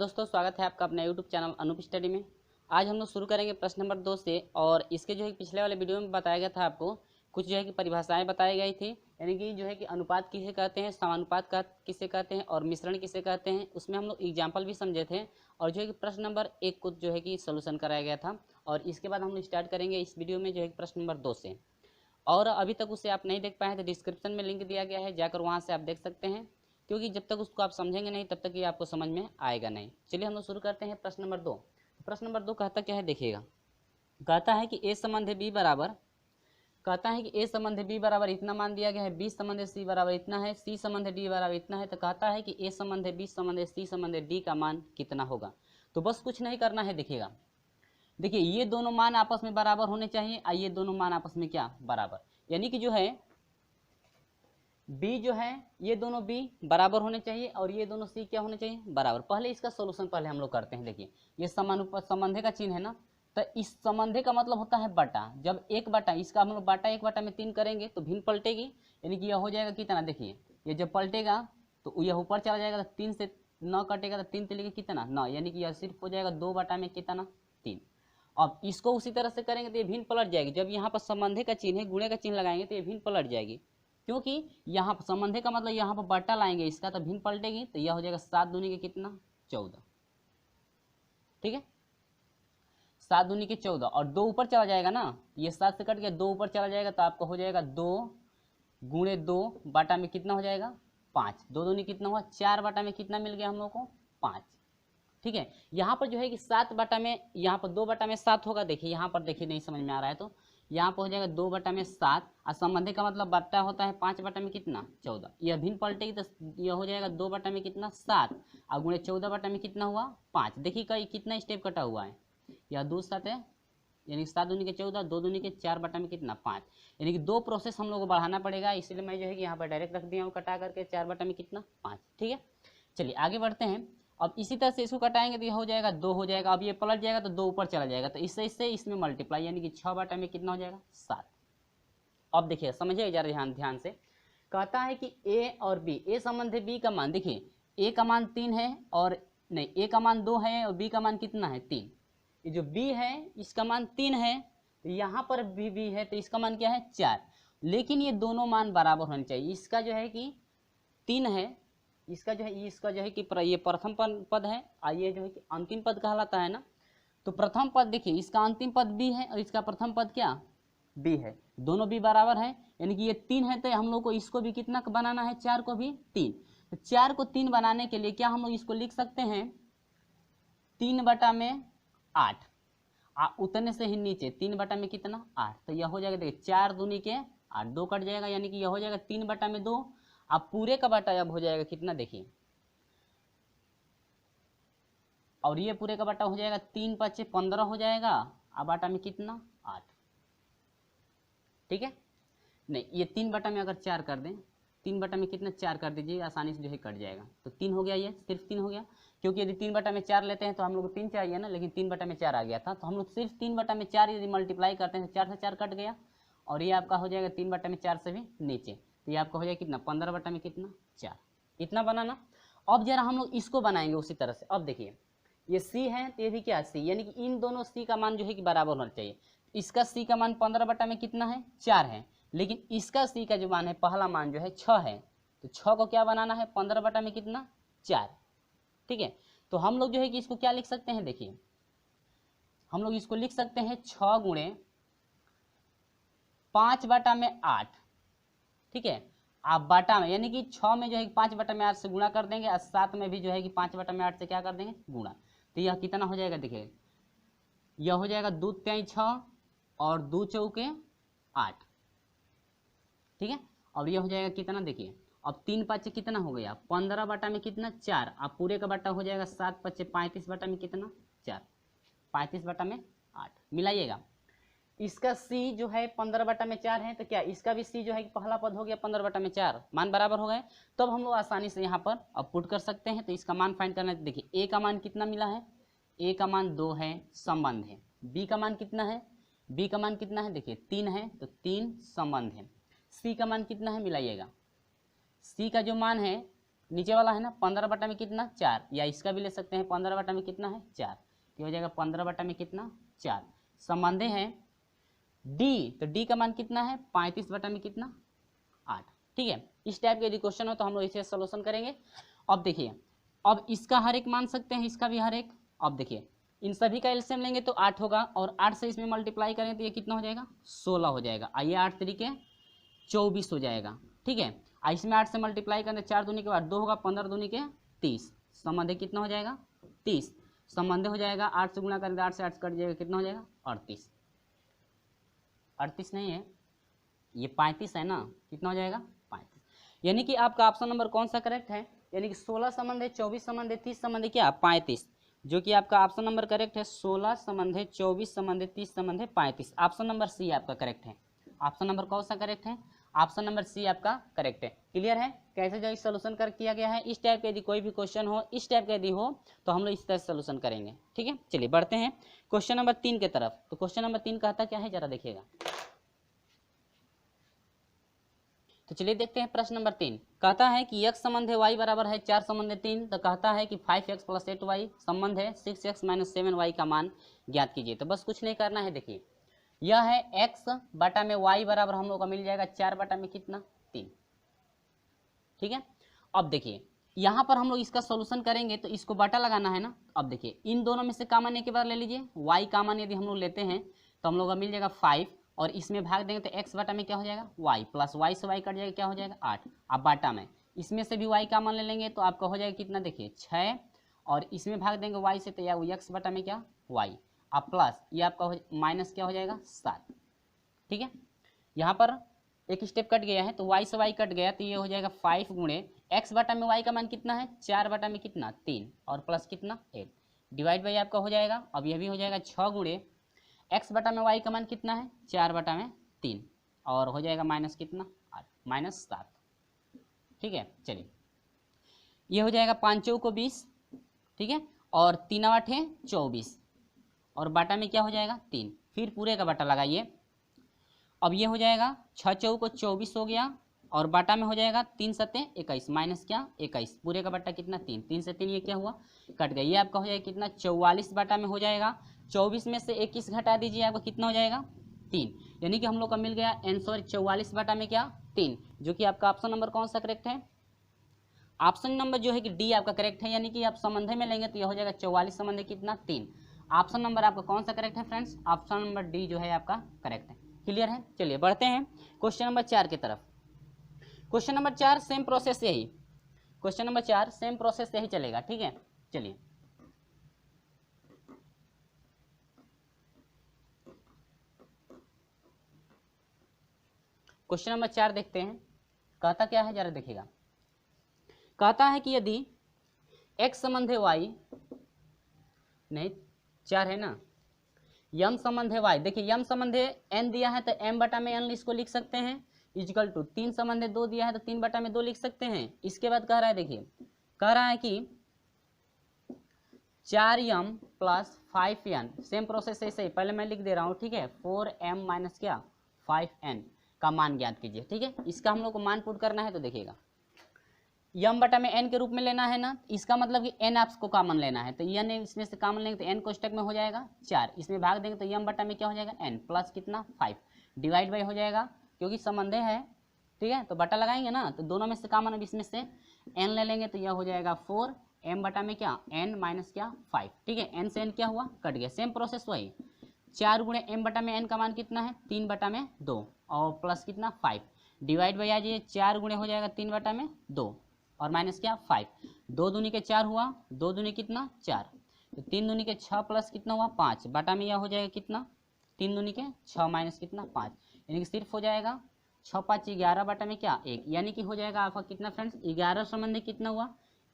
दोस्तों, स्वागत है आपका अपने यूट्यूब चैनल अनूप स्टडी में। आज हम लोग शुरू करेंगे प्रश्न नंबर 2 से। और इसके जो है पिछले वाले वीडियो में बताया गया था आपको कुछ जो है कि परिभाषाएं बताई गई थी, यानी कि जो है कि अनुपात किसे कहते हैं, समानुपात किसे कहते हैं और मिश्रण किसे कहते हैं। उसमें हम लोग एग्जाम्पल भी समझे थे और जो है कि प्रश्न नंबर 1 को जो है कि सोल्यूशन कराया गया था। और इसके बाद हम लोग स्टार्ट करेंगे इस वीडियो में जो है प्रश्न नंबर 2 से। और अभी तक उसे आप नहीं देख पाए तो डिस्क्रिप्शन में लिंक दिया गया है, जाकर वहाँ से आप देख सकते हैं, क्योंकि जब तक उसको आप समझेंगे नहीं तब तक ये आपको समझ में आएगा नहीं। चलिए हम लोग शुरू करते हैं प्रश्न नंबर 2। प्रश्न नंबर 2 कहता क्या है, देखिएगा। कहता है कि ए संबंध है बी बराबर, कहता है कि ए संबंध है बी बराबर इतना मान दिया गया है, बी संबंध है सी बराबर इतना है, सी संबंध है डी बराबर इतना है। तो कहता है कि ए संबंध है बी संबंध है सी संबंध है डी का मान कितना होगा। तो बस कुछ नहीं करना है, देखिएगा। देखिए ये दोनों मान आपस में बराबर होने चाहिए, ये दोनों मान आपस में क्या बराबर, यानी कि जो है b जो है ये दोनों b बराबर होने चाहिए और ये दोनों c क्या होने चाहिए, बराबर। पहले इसका सॉल्यूशन पहले हम लोग करते हैं। देखिए ये समानुपात संबंधे का चिन्ह है ना, तो इस संबंधे का मतलब होता है बटा। जब एक बटा इसका हम लोग बटा 1/3 करेंगे तो भिन्न पलटेगी, यानी कि यह हो जाएगा कितना। देखिए ये जब पलटेगा तो यह ऊपर चला जाएगा, तो 3 से 9 कटेगा तो 3 तिल कितना 9, यानी कि यह सिर्फ हो जाएगा 2/3। अब इसको उसी तरह से करेंगे तो ये भिन्न पलट जाएगी। जब यहाँ पर संबंधे का चिन्ह है, गुणे का चिन्ह लगाएंगे तो ये भिन्न पलट जाएगी, क्योंकि यहाँ पर संबंधे का मतलब यहाँ पर बट्टा लाएंगे इसका तो भिन्न पलटेगी। तो यह हो जाएगा 7 दूनी के कितना 14, ठीक है। 7 दूनी के 14 और 2 ऊपर चला जाएगा ना, ये 7 से कट गया, 2 ऊपर चला जाएगा तो आपका हो जाएगा 2 गुणे 2 बाटा में कितना हो जाएगा 5। 2 दूनी कितना हुआ 4 बाटा में कितना मिल गया हम लोग को 5, ठीक है। यहाँ पर जो है कि 7 बटा में, यहाँ पर 2 बटा में 7 होगा। देखिए यहाँ पर देखिए नहीं समझ में आ रहा है तो यहाँ पर हो जाएगा 2 बटा में 7 और संबंधी का मतलब बट्टा होता है 5 बटा में कितना 14। यह भिन्न पलटेगी तो यह हो जाएगा 2 बटा में कितना 7 और गुणे 14 बटा में कितना हुआ 5। देखिए कई कितना स्टेप कटा हुआ है, यह 2 7 है, यानी 7 दूनी के 14, 2 दूनी के 4 बटा में कितना 5, यानी कि 2 प्रोसेस हम लोग को बढ़ाना पड़ेगा। इसलिए मैं जो है कि यहाँ पर डायरेक्ट रख दिया हूँ कटा करके 4 बटा में कितना 5, ठीक है। चलिए आगे बढ़ते हैं। अब इसी तरह से इसको कटाएंगे तो ये हो जाएगा 2 हो जाएगा। अब ये पलट जाएगा तो 2 ऊपर चला जाएगा, तो इससे इसमें मल्टीप्लाई, यानी कि 6 बटा में कितना हो जाएगा 7। अब देखिए समझिए जरा ध्यान से। कहता है कि ए और बी, ए संबंध है बी का मान, देखिए ए का मान 3 है और नहीं, ए का मान 2 है और बी का मान कितना है 3। ये जो बी है इसका मान 3 है, तो यहाँ पर भी बी है तो इसका मान क्या है 4। लेकिन ये दोनों मान बराबर होने चाहिए। इसका जो है कि 3 है, इसका जो है कि ये प्रथम पद है और ये जो है कि अंतिम पद कहलाता है ना। तो प्रथम पद देखिए इसका अंतिम पद बी है और इसका प्रथम पद क्या बी है, दोनों बी बराबर है, यानी कि ये 3 है तो हम लोग को इसको भी कितना बनाना है 4 को भी 3। तो 4 को 3 बनाने के लिए क्या हम लोग इसको लिख सकते हैं 3 बटा में 8, उतने से ही नीचे 3 बटा में कितना 8। तो यह हो जाएगा देखिए 4 दूनी के 8, 2 कट जाएगा, यानी कि यह हो जाएगा 3 बटा में 2। अब पूरे का बटा अब हो जाएगा कितना देखिए, और ये पूरे का बटा हो जाएगा 3 5 15 हो जाएगा, अब बटा में कितना 8, ठीक है। नहीं ये 3 बटा में अगर 4 कर दें, 3 बटा में कितना 4 कर दीजिए, आसानी से जो है कट जाएगा। तो 3 हो गया, ये सिर्फ 3 हो गया, क्योंकि यदि 3 बटा में 4 लेते हैं तो हम लोग को 3 चाहिए ना, लेकिन 3 बटा में 4 आ गया था। तो हम लोग सिर्फ 3 बटा में 4 यदि मल्टीप्लाई करते हैं तो 4 से 4 कट गया और ये आपका हो जाएगा 3 बटा में 4 से भी नीचे। तो ये आपका हो जाएगा कितना 15 बटा में कितना 4, इतना बनाना। अब जरा हम लोग इसको बनाएंगे उसी तरह से। अब देखिए ये सी है तो ये भी क्या सी, यानी कि इन दोनों सी का मान जो है कि बराबर होना चाहिए। इसका सी का मान 15 बटा में कितना है 4 है, लेकिन इसका सी का जो मान है पहला मान जो है 6 है, तो 6 को क्या बनाना है 15 बटा में कितना 4, ठीक है। तो हम लोग जो है कि इसको क्या लिख सकते हैं, देखिए हम लोग इसको लिख सकते हैं 6 गुणे 5 बटा में 8, ठीक है। आप बाटा में, यानी कि 6 में जो है 5 बटा में 8 से गुणा कर देंगे और 7 में भी जो है कि 5 बटा में 8 से क्या कर देंगे गुणा। तो यह कितना हो जाएगा, देखिए यह हो जाएगा 2 3 6 और 2 चौके 8, ठीक है। और यह हो जाएगा कितना देखिए, अब 3 5 कितना हो गया 15 बटा में कितना 4, अब पूरे का बटा हो जाएगा 7 5 35 बटा में कितना 4, 35 बटा में 8 मिलाइएगा। इसका c जो है 15 बटा में 4 है, तो क्या इसका भी c जो है पहला पद हो गया 15 बटा में 4, मान बराबर हो गए। तो अब हम लोग आसानी से यहाँ पर अब पुट कर सकते हैं। तो इसका मान फाइंड करना है, देखिए a का मान कितना मिला है, a का मान 2 है संबंध है, b का मान कितना है, b का मान कितना है देखिए 3 है, तो 3 संबंध है, c का मान कितना है मिलाइएगा, c का जो मान है नीचे वाला है ना 15 बटा में कितना 4, या इसका भी ले सकते हैं 15 बटा में कितना है 4, तो हो जाएगा 15 बटा में कितना 4। संबंधे हैं डी, तो डी का मान कितना है 35 बटा में कितना 8। ठीक है, इस टाइप के यदि क्वेश्चन हो तो हम लोग इसे सोल्यूशन करेंगे। अब देखिए, अब इसका हर एक मान सकते हैं, इसका भी हर एक। अब देखिए इन सभी का एलसीएम लेंगे तो 8 होगा, और 8 से इसमें मल्टीप्लाई करेंगे तो ये कितना हो जाएगा 16 हो जाएगा। आइए 8 तरीके 24 हो जाएगा। ठीक है, इसमें 8 से मल्टीप्लाई करेंगे 4 दूनी के बाद 2 होगा, 15 दूनी के 30, संबंध कितना हो जाएगा 30। संबंध हो जाएगा 8 से गुणा करेंगे 8 से 8 कट जाएगा, कितना हो जाएगा 38। 38 नहीं है, ये 35 है ना, कितना हो जाएगा 35। यानी कि आपका ऑप्शन नंबर कौन सा करेक्ट है, यानी कि 16 संबंध है, 24 संबंध है, 30 संबंध है क्या 35, जो कि आपका ऑप्शन नंबर करेक्ट है। 16 संबंध है, 24 संबंध है, 30 संबंध है, 35। ऑप्शन नंबर सी आपका करेक्ट है। ऑप्शन नंबर कौन सा करेक्ट है, ऑप्शन नंबर सी आपका करेक्ट है। क्लियर है कैसे जो सोल्यूशन कर किया गया है। इस टाइप का यदि कोई भी क्वेश्चन हो, इस टाइप का यदि हो तो हम लोग इस तरह से सोल्यूशन करेंगे। ठीक है, चलिए बढ़ते हैं क्वेश्चन नंबर 3 के तरफ। तो क्वेश्चन नंबर 3 कहता क्या है जरा देखिएगा। तो चलिए देखते हैं प्रश्न नंबर 3। कहता है कि x संबंध है y बराबर है 4 संबंध है 3। तो कहता है कि 5x + 8y संबंध है 6x - 7y का मान ज्ञात कीजिए। तो बस कुछ नहीं करना है, देखिए यह है x बटा में y बराबर हम लोग का मिल जाएगा 4 बटा में कितना 3। ठीक है, अब देखिए यहाँ पर हम लोग इसका सोल्यूशन करेंगे तो इसको बटा लगाना है ना। अब देखिए इन दोनों में से कॉमन एक बार ले लीजिए, y कॉमन यदि हम लोग लेते हैं तो हम लोग का मिल जाएगा 5, और इसमें भाग देंगे तो x बटा में क्या हो जाएगा y, प्लस y से y कट जाएगा क्या हो जाएगा 8। अब बाटा में इसमें से भी y कॉमन ले लेंगे तो आपका हो जाएगा कितना, देखिए 6, और इसमें भाग देंगे y से तो या x बटा में क्या y, अब प्लस ये आपका माइनस क्या हो जाएगा 7। ठीक है, यहाँ पर एक स्टेप कट गया है तो y से y कट गया तो ये हो जाएगा 5 गुणे x बटा में y का मान कितना है 4 बटा में कितना 3, और प्लस कितना 8, डिवाइड बाई आपका हो जाएगा। अब यह भी हो जाएगा 6 गुणे x बटा में y का मान कितना है 4 बटा में 3, और हो जाएगा माइनस कितना 8 माइनस 7। ठीक है, चलिए ये हो जाएगा 5 चौको 20। ठीक है, और 3 8 है 24, और बाटा में क्या हो जाएगा 3, फिर पूरे का बाटा लगाइए। अब ये हो जाएगा 6 चौको 24 हो गया, और बाटा में हो जाएगा 3 7 21 माइनस क्या 21, पूरे का बाटा कितना 3, 3 से 3 ये क्या हुआ कट गया, ये आपका हो जाएगा कितना 44 बाटा में हो जाएगा। 24 में से 21 घटा दीजिए, आपका कितना हो जाएगा 3, यानी कि हम लोग का मिल गया आंसर 44 बाटा में क्या 3, जो कि आपका ऑप्शन नंबर कौन सा करेक्ट है, ऑप्शन नंबर जो है कि डी आपका करेक्ट है। यानी कि आप संबंध में लेंगे तो यह हो जाएगा 44 संबंध कितना 3। ऑप्शन नंबर आपका कौन सा करेक्ट है फ्रेंड्स, ऑप्शन नंबर डी जो है आपका करेक्ट है। क्लियर है, चलिए बढ़ते हैं क्वेश्चन नंबर 4 की तरफ। क्वेश्चन नंबर 4 सेम प्रोसेस यही, क्वेश्चन नंबर 4 सेम प्रोसेस यही चलेगा। ठीक है, चलिए क्वेश्चन नंबर 4 देखते हैं। कहता क्या है जरा देखिएगा। कहता है कि यदि x संबंध है y, नहीं 4 है ना, यम संबंध है y, देखिए यम संबंध है n दिया है तो m बटा में n इसको लिख सकते हैं, इक्वल टू 3 संबंध है 2 दिया है तो 3 बटा में 2 लिख सकते हैं। इसके बाद कह रहा है, देखिए कह रहा है कि 4m + 5n, सेम प्रोसेस ऐसे ही पहले मैं लिख दे रहा हूँ। ठीक है, 4m माइनस क्या 5n का मान ज्ञात कीजिए। ठीक है, इसका हम लोग को मान पुट करना है तो देखिएगा यम बटा में n के रूप में लेना है ना, इसका मतलब कि n आपको कॉमन लेना है, तो n इसमें से कॉमन लेंगे तो n कोष्टक में हो जाएगा 4, इसमें भाग देंगे तो यम बटा में क्या हो जाएगा n प्लस कितना 5, डिवाइड बाई हो जाएगा क्योंकि संबंध है। ठीक है, तो बटा लगाएंगे ना तो दोनों में से कॉमन, अब इसमें से n ले लेंगे तो यह हो जाएगा 4 m बटा में क्या n माइनस क्या 5। ठीक है, n से n क्या हुआ कट गया, सेम प्रोसेस वही 4 गुणे m बटा में n का मान कितना है 3 बटा में 2, और प्लस कितना 5, डिवाइड बाई आ जाइए 4 गुणे हो जाएगा 3 बटा में 2, और माइनस क्या 5, 2 दूनी के 4 हुआ, 2 दूनी कितना 4, तो 3 दूनी के 6 प्लस कितना हुआ 5, बटा में यह हो जाएगा कितना 3 दूनी के 6 माइनस कितना 5, यानी कि सिर्फ हो जाएगा 6 5 11 बटा में क्या 1, यानी कि हो जाएगा आपका कितना फ्रेंड्स 11 संबंध कितना हुआ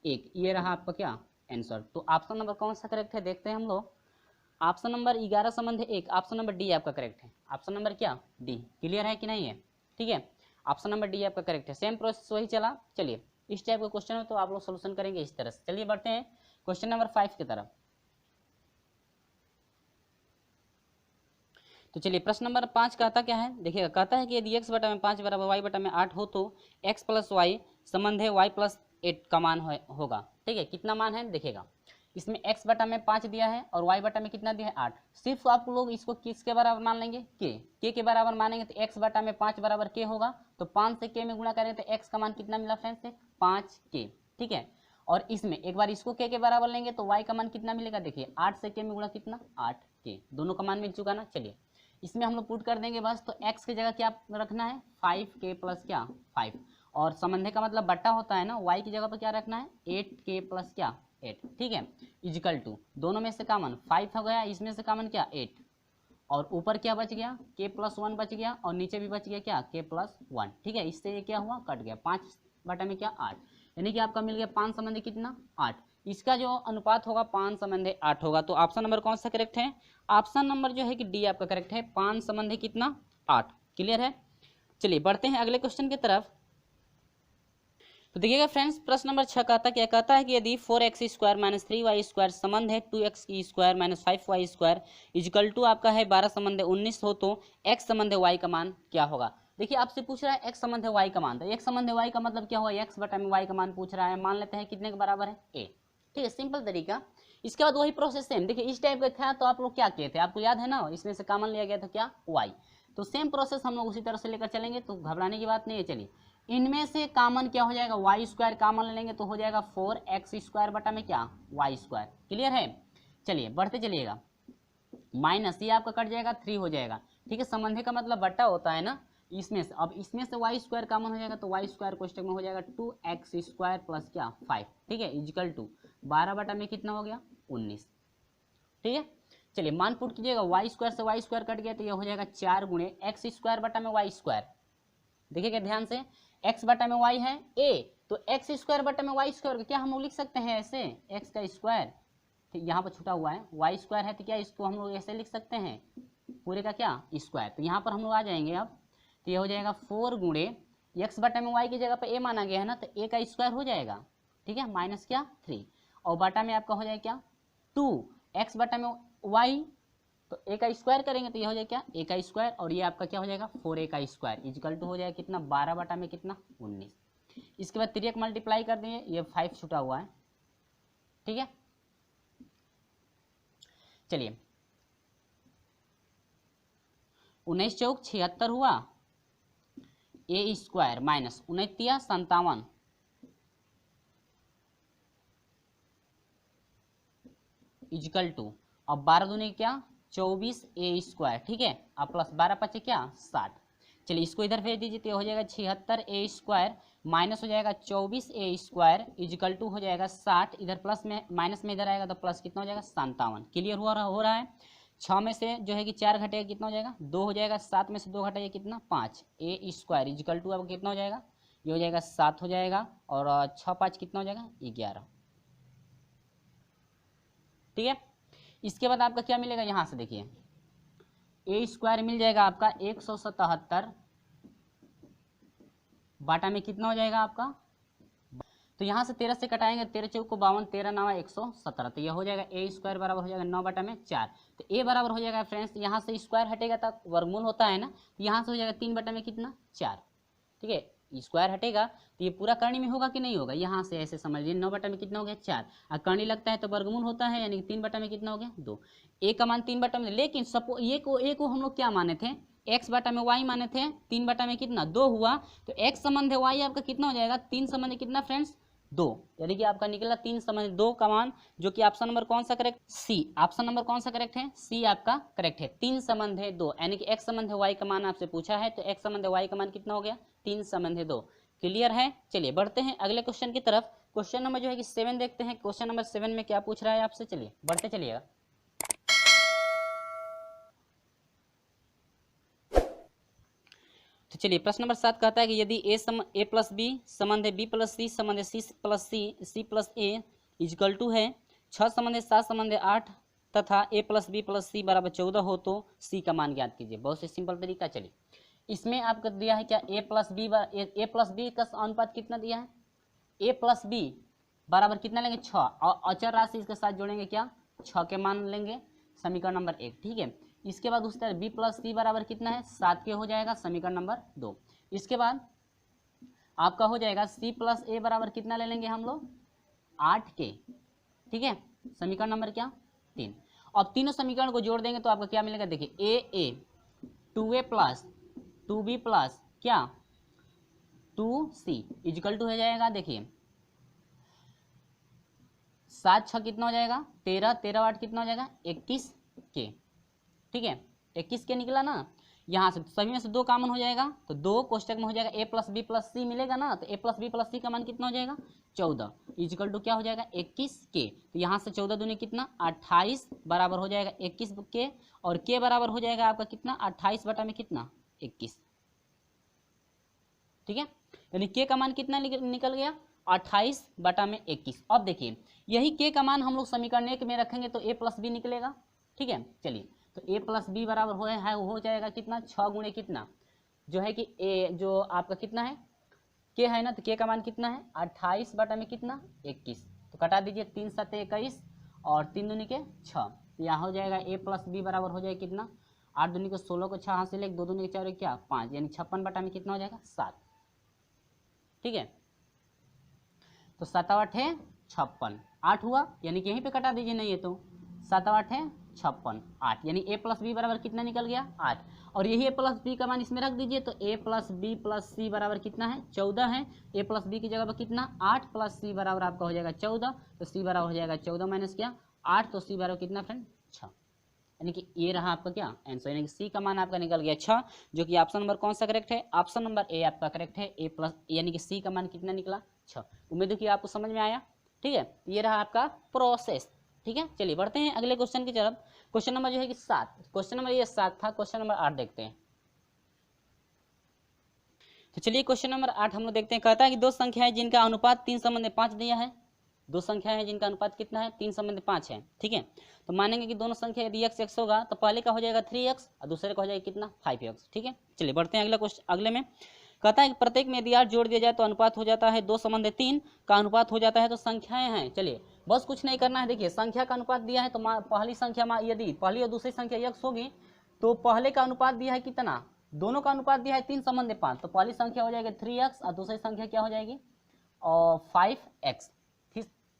1, ये रहा आपका क्या आंसर। तो ऑप्शन नंबर कौन सा करेक्ट है देखते हैं हम लोग। ऑप्शन नंबर 11 संबंध 1, ऑप्शन नंबर डी आपका करेक्ट है। ऑप्शन नंबर क्या डी, क्लियर है कि नहीं है। ठीक है, ऑप्शन नंबर डी आपका करेक्ट है, सेम प्रोसेस वही चला। चलिए इस टाइप का क्वेश्चन हो तो आप लोग सोल्यूशन करेंगे इस तरह से। चलिए बढ़ते हैं क्वेश्चन नंबर 5 की तरफ। तो चलिए प्रश्न नंबर 5 कहता क्या है देखिएगा। कहता है कि यदि x बटा में 5 बराबर y बटा में 8 हो तो x + y संबंध है y + 8 का मान होगा। ठीक है, कितना मान है देखिएगा, इसमें x बटा में 5 दिया है और y बटा में कितना दिया है 8। सिर्फ आप लोग इसको किसके बराबर मान लेंगे, k के बराबर मानेंगे तो x बटा में 5 बराबर k होगा। तो 5 से k में गुणा करें तो x का मान कितना मिला फ्रेंड्स से 5k। ठीक है, और इसमें एक बार इसको k के बराबर लेंगे तो y का मान कितना मिलेगा, देखिए 8 से k में गुणा कितना 8k, दोनों का मान मिल चुका ना। चलिए इसमें हम लोग पुट कर देंगे बस। तो x की जगह क्या रखना है 5k प्लस क्या 5, और संबंध का मतलब बट्टा होता है ना, y की जगह पर क्या रखना है 8k प्लस क्या 8। ठीक है, इजिकल टू दोनों में से कॉमन 5 हो गया, इसमें से कॉमन क्या 8, और ऊपर क्या बच गया k प्लस 1 बच गया, और नीचे भी बच गया क्या k प्लस 1। ठीक है, इससे ये क्या हुआ कट गया, 5 बटा में क्या 8, यानी कि आपका मिल गया 5 संबंधी कितना 8। इसका जो अनुपात होगा 5 संबंधी 8 होगा। तो ऑप्शन नंबर कौन सा करेक्ट है, ऑप्शन नंबर जो है कि डी आपका करेक्ट है, 5 संबंधी कितना 8। क्लियर है, चलिए बढ़ते हैं अगले क्वेश्चन की तरफ। तो देखिएगा फ्रेंड्स, प्रश्न नंबर 6 कहता क्या कहता है कि यदि 4x square minus 3y square संबंध है 2x square minus 5y square equal to आपका है 12 संबंध 19 हो तो x संबंध y का मान क्या होगा। देखिए आपसे पूछ रहा है x संबंध y का मान, तो x संबंध y का मतलब क्या हुआ, x बटा में y का मान पूछ रहा है, मान लेते हैं कितने के बराबर है a। ठीक है, सिंपल तरीका। इसके बाद वही प्रोसेस सेम, देखिए इस टाइप का था तो आप लोग क्या किए थे, आपको याद है ना, इसमें से कॉमन लिया गया था क्या y, तो सेम प्रोसेस हम लोग उसी तरह से लेकर चलेंगे, तो घबराने की बात नहीं है। चलिए इनमें से कॉमन क्या हो जाएगा, वाई स्क्वायर कॉमन ले लेंगे तो हो जाएगा 4x स्क्वायर बटा में क्या वाई स्क्वायर। क्लियर है, चलिए बढ़ते चलिएगा, माइनस ये आपका कट जाएगा 3 हो जाएगा। ठीक है, संबंधी का मतलब बट्टा होता है ना, इसमें से अब इसमें से वाई स्क्वायर कॉमन हो जाएगा तो वाई स्क्वायर कोष्टक में हो जाएगा 2x स्क्वायर प्लस क्या 5। ठीक है, इजिकल टू 12 बटा में कितना हो गया 19। ठीक है, चलिए मान पुट कीजिएगा, वाई स्क्वायर से वाई स्क्वायर कट गया तो ये हो जाएगा 4 गुणे एक्स स्क्वायर बटा में वाई स्क्वायर। देखिएगा ध्यान से, x बटा में y है a, तो x स्क्वायर बटा में y स्क्वायर, क्या हम लोग लिख सकते हैं ऐसे x का स्क्वायर, यहाँ पर छुटा हुआ है y स्क्वायर है तो क्या इसको हम लोग ऐसे लिख सकते हैं पूरे का क्या स्क्वायर। तो यहाँ पर हम लोग आ जाएंगे अब, तो ये हो जाएगा 4 गुणे x बटा में y की जगह पर a माना गया है ना, तो a का स्क्वायर हो जाएगा। ठीक है, माइनस क्या 3, और बटा में आपका हो जाएगा क्या 2x बटा में y, तो a का स्क्वायर करेंगे तो ये हो जाएगा क्या a का स्क्वायर, और ये आपका क्या हो जाएगा 4a का स्क्वायर इजिकल टू हो जाएगा कितना 12 बटा में कितना 19। इसके बाद 3 मल्टीप्लाई कर देंगे, ये 5 छुटा हुआ है। ठीक है, चलिए 19 चौक 76 हुआ, a square minus 19 57 equal to, अब 12 दूनी क्या 24 a स्क्वायर। ठीक है, अब प्लस 12 पचे क्या 60। चलिए इसको इधर भेज दीजिए तो हो जाएगा 76 a स्क्वायर माइनस हो जाएगा 24 a स्क्वायर इजिकल टू हो जाएगा 60, इधर प्लस में माइनस में इधर आएगा तो प्लस कितना हो जाएगा 57। क्लियर हो रहा है, 6 में से जो है कि 4 घटेगा कितना हो जाएगा 2 हो जाएगा, 7 में से 2 घटेगा कितना 5 a स्क्वायर इजिकल टू अब कितना हो जाएगा, ये हो जाएगा 7 हो जाएगा, और 6 5 कितना हो जाएगा 11। ठीक है, इसके बाद आपका क्या मिलेगा, यहाँ से देखिए a स्क्वायर मिल जाएगा आपका 177 बाटा में कितना हो जाएगा आपका, तो यहाँ से 13 से कटाएंगे, 13 चौक को 52, 13 9 117, तो यह हो जाएगा a स्क्वायर बराबर हो जाएगा 9 बटा में 4। तो a बराबर हो जाएगा फ्रेंड्स, यहाँ से स्क्वायर हटेगा तब वर्गमूल होता है ना, तो यहाँ से हो जाएगा 3 बटा में कितना 4। ठीक है, स्क्वायर हटेगा तो ये पूरा करनी में होगा कि नहीं होगा, यहाँ से ऐसे समझ लीजिए 9 बटा में कितना हो गया 4, और करनी लगता है तो वर्गमूल होता है, यानी कि 3 बटा में कितना हो गया 2। a का मान 3 बटा में, लेकिन सपो ये को हम लोग क्या माने थे x बटा में y माने थे, 3 बटा में कितना 2 हुआ, तो x संबंध है y आपका कितना हो जाएगा 3 संबंध कितना फ्रेंड्स 2, यानी कि आपका निकला 3 संबंध 2 का मान, जो कि ऑप्शन नंबर कौन सा करेक्ट सी, ऑप्शन नंबर कौन सा करेक्ट है सी आपका करेक्ट है। 3 संबंध है 2, यानी कि x संबंध है y का मान आपसे पूछा है, तो x संबंध है y का मान कितना हो गया 3 संबंध है 2। क्लियर है, चलिए बढ़ते हैं अगले क्वेश्चन की तरफ। क्वेश्चन नंबर जो है कि 7 देखते हैं, क्वेश्चन नंबर 7 में क्या पूछ रहा है आपसे, चलिए बढ़ते चलिएगा। तो चलिए प्रश्न नंबर 7 कहता है कि यदि a प्लस बी संबंध है b प्लस सी संबंध है c plus a equal to है 6 संबंध है 7 संबंध है 8 तथा a प्लस बी प्लस सी बराबर 14 हो तो c का मान ज्ञात कीजिए। बहुत ही सिंपल तरीका। चलिए इसमें आपको दिया है क्या a प्लस बी का अनुपात कितना दिया है, a प्लस बी बराबर कितना लेंगे 6, और अचर राशि इसके साथ जोड़ेंगे क्या 6 के मान लेंगे, समीकरण नंबर 1। ठीक है, इसके बाद उस तरह b प्लस सी बराबर कितना है 7 के हो जाएगा, समीकरण नंबर 2। इसके बाद आपका हो जाएगा सी प्लस ए बराबर कितना ले लेंगे हम लोग 8k। ठीक है, समीकरण नंबर क्या 3। अब तीनों समीकरण को जोड़ देंगे तो आपका क्या मिलेगा, देखिए ए 2a प्लस 2b प्लस क्या 2c इजिकल टू हो जाएगा, देखिए 7 6 कितना हो जाएगा 13, 13 8 कितना हो जाएगा 21k। ठीक है, 21k निकला ना, यहाँ से सभी में से 2 कॉमन हो जाएगा तो 2 कोष्टक में हो जाएगा a प्लस बी प्लस सी मिलेगा ना, तो a प्लस बी प्लस सी का मान कितना हो जाएगा 14 इजिकल टू क्या हो जाएगा 21k। तो यहाँ से 14 दूनी कितना 28 बराबर हो जाएगा 21k, और k बराबर हो जाएगा आपका कितना 28 बटा में कितना 21। ठीक है, यानी k का मान कितना निकल गया 28 बटा में 21। अब देखिए यही k का मान हम लोग समीकरण 1 में रखेंगे तो a प्लस बी निकलेगा। ठीक है, चलिए तो a प्लस बी बराबर हो जाएगा कितना 6 गुणे कितना जो है कि a जो आपका कितना है k है ना, तो k का मान कितना है 28 बटा में कितना 21। तो कटा दीजिए 3 7 21 और 3 दूनी के 6, तो यहाँ हो जाएगा a प्लस बी बराबर हो जाएगा कितना 8 दूनी को 16 को 6 हाथ से ले 2 दूनी के 4 क्या 5, यानी 56 बटा में कितना हो जाएगा 7। ठीक है, तो 7 8 है 56, 8 हुआ यानी कि यहीं पे कटा दीजिए, नहीं है तो 7 8 है 56 8, यानी a प्लस बी बराबर कितना निकल गया 8। और यही a प्लस बी का मान इसमें रख दीजिए तो a प्लस बी प्लस सी बराबर कितना है 14 है, a प्लस बी की जगह पर कितना 8 प्लस सी बराबर आपका हो जाएगा 14, तो सी बराबर हो जाएगा 14 माइनस क्या 8, तो सी बराबर कितना फ्रेंड 6, यानी कि ये रहा आपका क्या आंसर, यानी कि सी का मान आपका निकल गया 6, जो कि ऑप्शन नंबर कौन सा करेक्ट है, ऑप्शन नंबर ए आपका करेक्ट है, ए प्लस यानी कि सी का मान कितना निकला 6। उम्मीद है कि आपको समझ में आया। ठीक है, ये रहा आपका प्रोसेस। ठीक है, चलिए बढ़ते हैं अगले क्वेश्चन की तरफ। क्वेश्चन नंबर जो है कि 7, क्वेश्चन नंबर ये 7 था, क्वेश्चन नंबर 8 देखते हैं। तो चलिए क्वेश्चन नंबर 8 हम लोग देखते हैं। कहता है कि दो संख्याएं जिनका अनुपात 3 संबंध 5 दिया है, दो संख्याएं हैं जिनका अनुपात कितना है 3 संबंध 5 है। ठीक है, तो मानेंगे कि दोनों संख्या यदि x x होगा तो पहले का हो जाएगा 3x और दूसरे का हो जाएगा कितना 5x। ठीक है, चलिए बढ़ते हैं अगला क्वेश्चन। अगले में कहता है कि प्रत्येक में यदि 8 जोड़ दिया जाए तो अनुपात हो जाता है 2 संबंध 3 का अनुपात हो जाता है, तो संख्याएं हैं। चलिए बस कुछ नहीं करना है, देखिए संख्या का अनुपात दिया है तो पहली संख्या यदि पहली और दूसरी संख्या x होगी तो पहले का अनुपात दिया है कितना, दोनों का अनुपात दिया है 3 संबंध 5, तो पहली संख्या हो जाएगी 3x और दूसरी संख्या क्या हो जाएगी और 5x।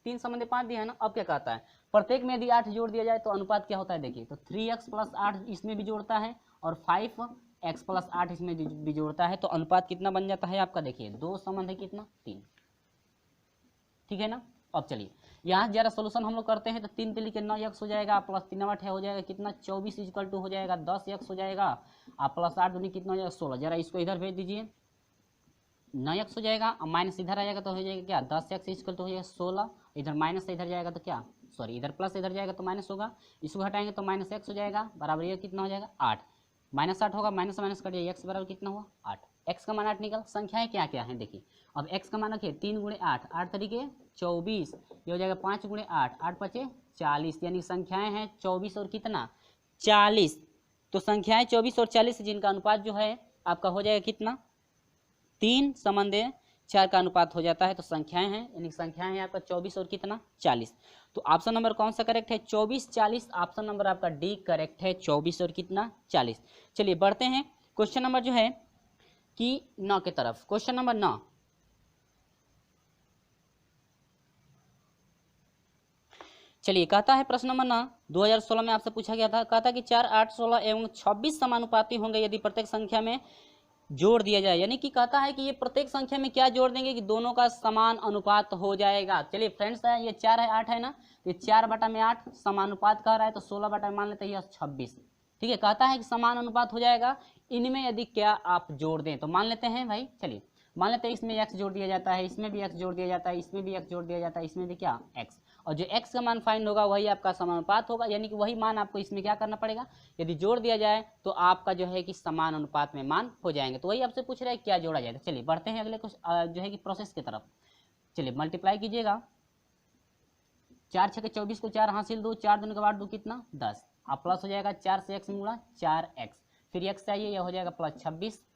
3 संबंध 5 दिया है ना। अब क्या कहता है प्रत्येक में यदि 8 जोड़ दिया जाए तो अनुपात क्या होता है, देखिए तो 3x प्लस 8 इसमें भी जोड़ता है और 5x प्लस 8 इसमें भी जोड़ता है, तो अनुपात कितना बन जाता है आपका, देखिए 2 संबंध है कितना 3। ठीक है ना। अब चलिए यहाँ जरा सोल्यूशन हम लोग करते हैं, तो 3 3 के 9x हो जाएगा प्लस 3 8 हो जाएगा कितना 24 इक्वल टू हो जाएगा 10x हो जाएगा, आप प्लस 8 दूनी कितना हो जाएगा 16। जरा इसको इधर भेज दीजिए, 9x हो जाएगा और माइनस इधर आ जाएगा तो हो जाएगा क्या 10x इक्वल टू हो जाएगा 16, इधर माइनस से इधर जाएगा तो क्या सॉरी इधर प्लस इधर जाएगा तो माइनस होगा, इसको हटाएंगे तो माइनस x हो जाएगा बराबर ये कितना हो जाएगा 8, माइनस 8 होगा माइनस माइनस कट जाएगा x बराबर कितना हुआ 8। x का मान 8 निकल। संख्याएं क्या क्या है देखिए, अब x का मान रखिए 3 गुणे 8, 8 तरीके 24, ये हो जाएगा 5 गुणे 8, 8 पचे 40, यानी संख्याएं हैं 24 और कितना 40। तो संख्याएं 24 और 40 जिनका अनुपात जो है आपका हो जाएगा कितना 3 संबंध 4 का अनुपात हो जाता है, तो संख्याएं हैं यानी संख्याएं हैं आपका 24 और कितना 40। तो ऑप्शन नंबर कौन सा करेक्ट है 24 40, ऑप्शन नंबर आपका डी करेक्ट है 24 और कितना 40। चलिए बढ़ते हैं क्वेश्चन नंबर जो है कि 9 की तरफ। क्वेश्चन नंबर 9, चलिए कहता है प्रश्न नंबर 9 2016 में आपसे पूछा गया था। कहता है कि 4 8 16 एवं 26 समानुपाती होंगे यदि प्रत्येक संख्या में जोड़ दिया जाए, यानी कि कहता है कि ये प्रत्येक संख्या में क्या जोड़ देंगे कि दोनों का समान अनुपात हो जाएगा। चलिए फ्रेंड्स है ये 4 है 8 है ना, ये 4 बटा में 8 समानुपात कह रहा है, तो 16 बटा में मान लेते हैं 26। ठीक है, कहता है कि समान अनुपात हो जाएगा इनमें यदि क्या आप जोड़ दें, तो मान लेते हैं भाई, चलिए मान लेते हैं इसमें x जोड़ दिया जाता है, इसमें भी x जोड़ दिया जाता है, इसमें भी x जोड़ दिया जाता है, इसमें भी क्या x, और जो x का मान फाइंड होगा वही आपका समानुपात होगा, यानी कि वही मान आपको इसमें क्या करना पड़ेगा, यदि जोड़ दिया जाए तो आपका जो है कि समान अनुपात में मान हो जाएंगे। तो वही आपसे पूछ रहा है क्या जोड़ा जाए। तो चलिए बढ़ते हैं अगले कुछ जो है कि प्रोसेस की तरफ। चलिए मल्टीप्लाई कीजिएगा, 4 6 24 को 4 हासिल 2, 4 दूनी के बाद 2 कितना 10, अब प्लस हो जाएगा 4 से x गुणा 4x, फिर x चाहिए यह हो जाएगा प्लस 26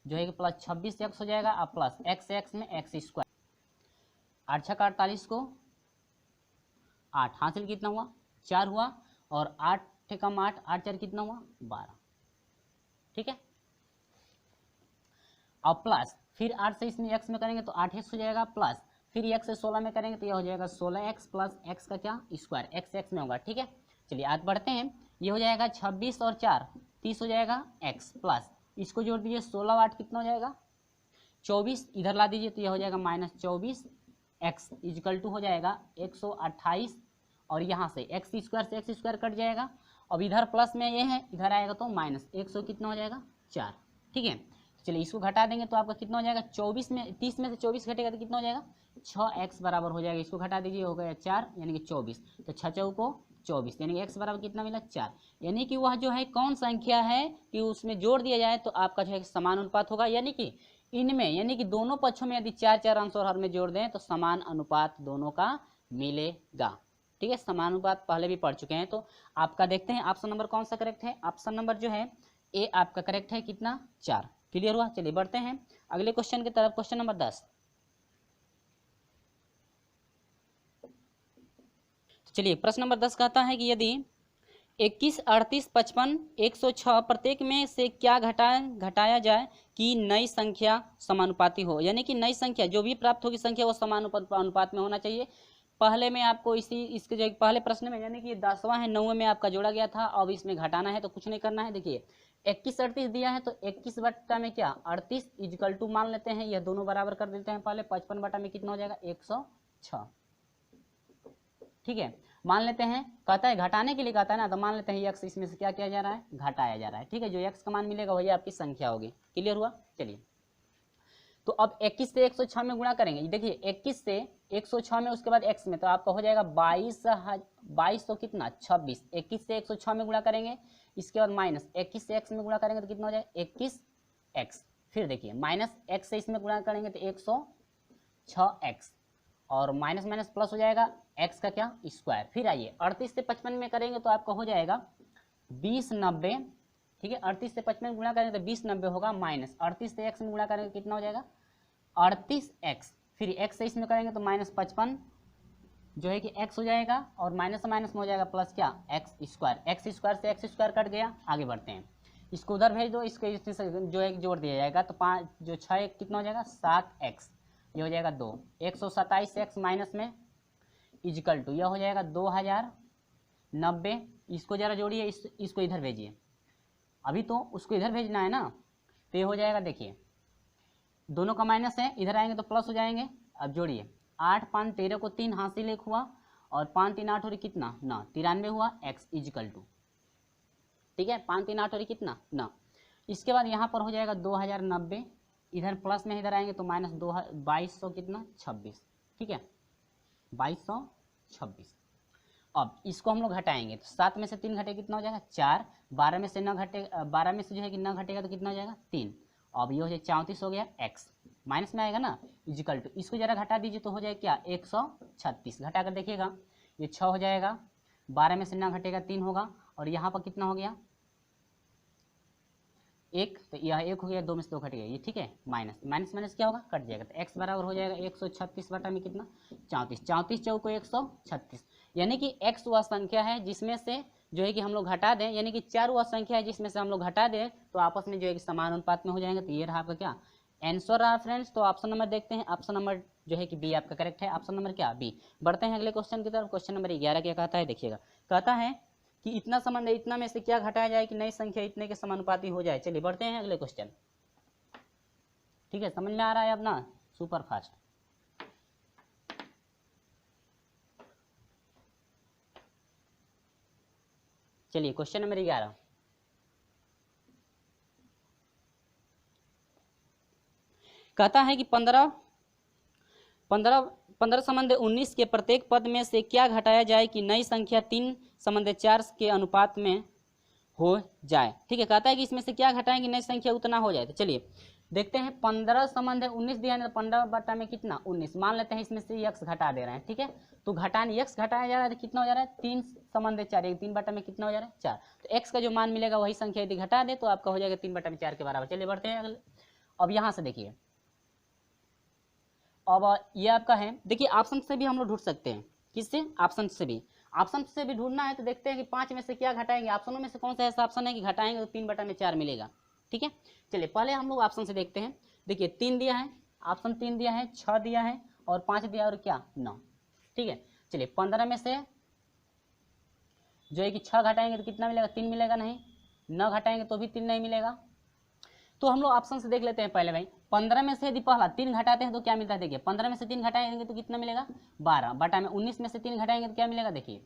जो है कि प्लस 26x हो जाएगा, अब प्लस x में x स्क्वायर, 8 6 48 को 8 हासिल कितना हुआ 4 हुआ, और 8 कम 8 8 4 कितना हुआ 12। ठीक है, अब प्लस फिर 8 से इसमें x में करेंगे तो 8x हो जाएगा, प्लस फिर x से 16 में करेंगे तो यह हो जाएगा 16x प्लस x का क्या स्क्वायर, x में होगा। ठीक है, चलिए आगे बढ़ते हैं। ये हो जाएगा 26 और 4 30 हो जाएगा x, प्लस इसको जोड़ दीजिए 16 8 कितना हो जाएगा 24, इधर ला दीजिए तो यह हो जाएगा -24x इजकल टू हो जाएगा 128, और यहाँ से x स्क्वायर कट जाएगा। अब इधर प्लस में ये है, इधर आएगा तो -100 कितना हो जाएगा 4। ठीक है, चलिए इसको घटा देंगे तो आपका कितना हो जाएगा 24 में 30 में से 24 घटेगा तो कितना हो जाएगा 6x बराबर हो जाएगा, इसको घटा दीजिए हो गया 4 यानी कि 24, तो 6 चौको 24 यानी कि x बराबर कितना मिला 4। यानी कि वह जो है कौन संख्या है कि उसमें जोड़ दिया जाए तो आपका जो है समान अनुपात होगा, यानी कि इनमें यानी कि दोनों पक्षों में यदि 4 अंश और हर में जोड़ दें तो समान अनुपात दोनों का मिलेगा। ठीक है, समान अनुपात पहले भी पढ़ चुके हैं। तो आपका देखते हैं ऑप्शन नंबर कौन सा करेक्ट है। ऑप्शन नंबर जो है ए आपका करेक्ट है, कितना 4। क्लियर हुआ, चलिए बढ़ते हैं अगले क्वेश्चन की तरफ। Question number 10। चलिए प्रश्न नंबर 10 कहता है कि यदि 21, 38, 55, 106 प्रत्येक में से क्या घटाया जाए कि नई संख्या समानुपाती हो, यानी कि नई संख्या जो भी प्राप्त होगी संख्या वो समानुपात में होना चाहिए। पहले में आपको इसके जो पहले प्रश्न में यानी कि 10वां है 9वें में आपका जोड़ा गया था, अब इसमें घटाना है तो कुछ नहीं करना है। देखिए 21, 38 दिया है तो 21 बट्टा में क्या 38 इजकल टू मान लेते हैं, यह दोनों बराबर कर देते हैं पहले। 55 बट्टा में कितना हो जाएगा 106। ठीक है, मान लेते हैं, कहता है घटाने के लिए कहता है ना, तो मान लेते हैं x इसमें से क्या किया जा रहा है घटाया जा रहा है। ठीक है, जो x का मान मिलेगा वही आपकी संख्या होगी। क्लियर हुआ, चलिए तो अब 21 से 106 में गुणा करेंगे। देखिए 21 से 106 में उसके बाद x में तो आपका हो जाएगा 2200 कितना 26। 21 से 106 में गुणा करेंगे, इसके बाद माइनस 21 से x में गुणा करेंगे तो कितना हो जाएगा 21x। फिर देखिए माइनस x से इसमें गुणा करेंगे तो 106x, और माइनस माइनस प्लस हो जाएगा x का क्या स्क्वायर। फिर आइए 38 से 55 में करेंगे तो आपका हो जाएगा 2090। ठीक है, 38 से 55 में गुणा करेंगे तो 2090 होगा, माइनस 38 से x में गुणा करेंगे कितना हो जाएगा 38x। फिर x से इसमें करेंगे तो -55 जो है कि x हो जाएगा, और माइनस माइनस में हो जाएगा प्लस क्या x स्क्वायर से x स्क्वायर कट गया। आगे बढ़ते हैं, इसको उधर भेज दो, इसको इससे जो है जोड़ दिया जाएगा तो 5 जो 6 कितना हो जाएगा 7x, ये हो जाएगा 2। 127x माइनस में इजकल टू यह हो जाएगा 2090। इसको जरा जोड़िए, इसको इधर भेजिए, अभी तो उसको इधर भेजना है ना, तो ये हो जाएगा देखिए दोनों का माइनस है, इधर आएंगे तो प्लस हो जाएंगे। अब जोड़िए 8 5 13 को 3 हासिल 1 हुआ, और 5 3 8 और कितना 9 93 हुआ x इजकल टू। ठीक है, 5 3 8 और कितना 9। इसके बाद यहाँ पर हो जाएगा 2090, इधर प्लस में इधर आएंगे तो माइनस 2200 कितना 26। ठीक है 2226। अब इसको हम लोग घटाएंगे तो 7 में से 3 घटे कितना हो जाएगा 4, 12 में से न घटे 12 में से जो है कि न घटेगा तो कितना हो जाएगा 3। अब ये हो जाए 34 हो गया x, माइनस में आएगा ना इजिकल टू, इसको जरा घटा दीजिए तो हो जाएगा क्या 136। घटा कर देखिएगा ये 6 हो जाएगा, 12 में से न घटेगा 3 होगा, और यहाँ पर कितना हो गया 1, तो यह 1 हो गया, 2 में से 2 घट गया ये। ठीक है, माइनस माइनस माइनस क्या होगा कट जाएगा, तो x बराबर हो जाएगा 136 बटा में कितना 34। 34 चौको 136, यानी कि x वह संख्या है जिसमें से जो है कि हम लोग घटा दें, यानी कि 4 वह संख्या है जिसमें से हम लोग घटा दें तो आपस में जो है कि समान अनुपात में हो जाएंगे। तो ये रहा आपका क्या आंसर रहा फ्रेंड्स। तो ऑप्शन नंबर देखते हैं, ऑप्शन नंबर जो है कि बी आपका करेक्ट है। ऑप्शन नंबर क्या बी। बढ़ते हैं अगले क्वेश्चन की तरफ। क्वेश्चन नंबर 11 क्या कहता है देखिएगा, कहता है कि इतना संबंध है, इतना में से क्या घटाया जाए कि नई संख्या इतने के समानुपाती हो जाए। चलिए बढ़ते हैं अगले क्वेश्चन। ठीक है, समझ में आ रहा है अपना सुपर फास्ट। चलिए क्वेश्चन नंबर 11, कहता है कि 15 संबंध 19 के प्रत्येक पद में से क्या घटाया जाए कि नई संख्या 3 संबंध 4 के अनुपात में हो जाए। ठीक है, कहता है कि इसमें से क्या घटाएं कि नई संख्या उतना हो जाए। तो चलिए देखते हैं, 15 संबंध 19 दिया है तो 15 बटा में कितना 19, मान लेते हैं इसमें से x घटा दे रहे हैं। ठीक है, तो घटाने x घटाया जा रहा है तो कितना हो जा रहा है 3 संबंध 4, 3 बटा में कितना हो जा रहा है 4। तो x का जो मान मिलेगा वही संख्या यदि घटा दे तो आपका हो जाएगा 3 बटा में 4 के बराबर। चलिए बढ़ते हैं अगले। अब यहाँ से देखिए, अब ये आपका है, देखिए ऑप्शन से भी हम लोग ढूंढ सकते हैं। किससे? ऑप्शन से भी ढूंढना है। तो देखते हैं कि 5 में से क्या घटाएंगे, ऑप्शनों में से कौन सा ऐसा ऑप्शन है कि घटाएंगे तो 3 बटा में 4 मिलेगा। ठीक है, चलिए पहले हम लोग ऑप्शन से देखते हैं। देखिए 3 दिया है, ऑप्शन 3 दिया है, 6 दिया है और 5 दिया और क्या 9। ठीक है, चलिए 15 में से जो है कि 6 घटाएंगे तो कितना मिलेगा, 3 मिलेगा, नहीं 9 घटाएंगे तो भी 3 नहीं मिलेगा। तो हम लोग ऑप्शन से देख लेते हैं पहले भाई, 15 में से यदि पहला 3 घटाते हैं तो क्या मिलता है, देखिए 15 में से 3 घटाएंगे तो कितना मिलेगा 12, बटा में 19 में से 3 घटाएंगे तो क्या मिलेगा, देखिए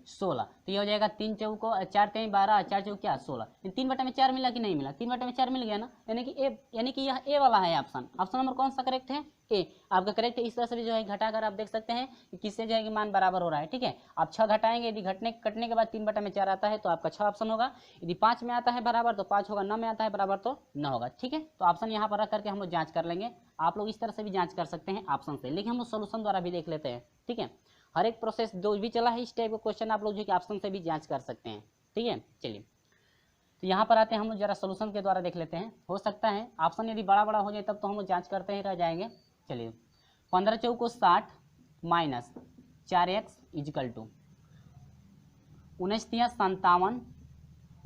16। तो ये हो जाएगा 3 चौको 4 कहीं 12, 4 चौक क्या 16। 3 बटा में 4 मिला कि नहीं मिला, 3 बटा में 4 मिल गया ना, यानी कि ए, यानी कि यह ए वाला है ऑप्शन। ऑप्शन नंबर कौन सा करेक्ट है, ए आपका करेक्ट है। इस तरह से भी जो है घटाकर आप देख सकते हैं कि किससे जो है कि मान बराबर हो रहा है। ठीक है, आप 6 घटाएंगे, यदि कटने के बाद 3 बटा में 4 आता है तो आपका 6 ऑप्शन होगा। यदि 5 में आता है बराबर तो 5 होगा, 9 में आता है बराबर तो 9 होगा। ठीक है, तो ऑप्शन यहाँ पर रख करके हम लोग जाँच कर लेंगे। आप लोग इस तरह से भी जाँच कर सकते हैं ऑप्शन से, लेकिन हम लोग सोल्यूशन द्वारा भी देख लेते हैं। ठीक है, हर एक प्रोसेस जो भी चला है इस टाइप का क्वेश्चन आप लोग जो कि ऑप्शन से भी जांच कर सकते हैं। ठीक है, चलिए तो यहाँ पर आते हैं हम लोग जरा सोल्यूशन के द्वारा देख लेते हैं। हो सकता है ऑप्शन यदि बड़ा बड़ा हो जाए तब तो हम लोग जांच करते ही रह जाएंगे। चलिए 15 चौको 60 माइनस 4x इजिकल टू 19 तिया 57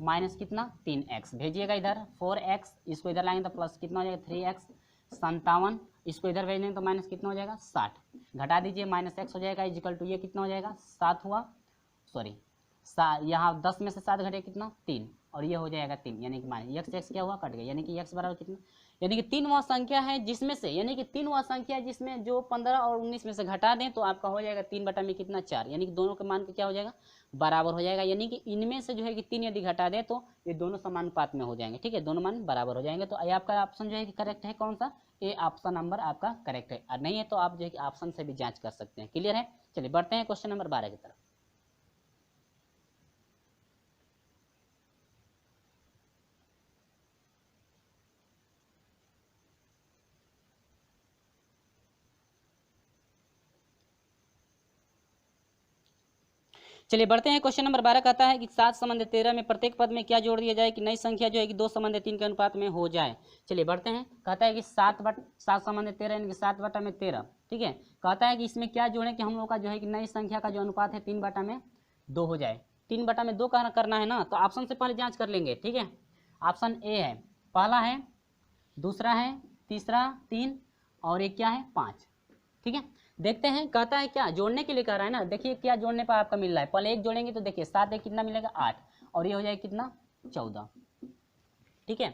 माइनस कितना 3x, भेजिएगा इधर 4x, इसको इधर लाएंगे तो प्लस कितना हो जाएगा 3x, 57 इसको इधर भेज देंगे तो माइनस कितना हो जाएगा 60, घटा दीजिए माइनस x हो जाएगा इजिकल टू ये कितना हो जाएगा 7 हुआ, सॉरी यहाँ 10 में से 7 घटे कितना 3 और ये हो जाएगा 3, यानी कि माइनस x क्या हुआ कट गया, यानी कि x बराबर कितना, यानी कि 3 वह संख्या है जिसमें से, यानी कि 3 वह संख्या है जिसमें जो 15 और 19 में से घटा दें तो आपका हो जाएगा 3 बटा में कितना 4, यानी कि दोनों के मान का क्या हो जाएगा बराबर हो जाएगा। यानी कि इनमें से जो है कि 3 यदि घटा दें तो ये दोनों समानुपात में हो जाएंगे। ठीक है, दोनों मान बराबर हो जाएंगे। तो ये आपका ऑप्शन जो है कि करेक्ट है, कौन सा ए ऑप्शन नंबर आपका करेक्ट है, और नहीं है तो आप जो है कि ऑप्शन से भी जांच कर सकते हैं। क्लियर है, चलिए बढ़ते हैं क्वेश्चन नंबर 12 की तरफ। चलिए बढ़ते हैं, क्वेश्चन नंबर 12 कहता है कि 7 संबंध 13 में प्रत्येक पद में क्या जोड़ दिया जाए कि नई संख्या जो है कि 2 संबंध 3 के अनुपात में हो जाए। चलिए बढ़ते हैं, कहता है कि 7 संबंध 13 यानी कि 7 बटा में 13। ठीक है, कहता है कि इसमें क्या जोड़ें कि हम लोग का जो है कि नई संख्या का जो अनुपात है 3 बटा में 2 हो जाए। 3 बटा में 2 करना है ना, तो ऑप्शन से पहले जाँच कर लेंगे। ठीक है, ऑप्शन ए है, पहला है, दूसरा है, तीसरा 3 और एक क्या है 5। ठीक है, देखते हैं कहता है क्या जोड़ने के लिए कह रहा है ना। देखिए क्या जोड़ने पर आपका मिल रहा है, पहले एक जोड़ेंगे तो देखिए 7 एक कितना मिलेगा 8 और ये हो जाएगा कितना 14। ठीक है,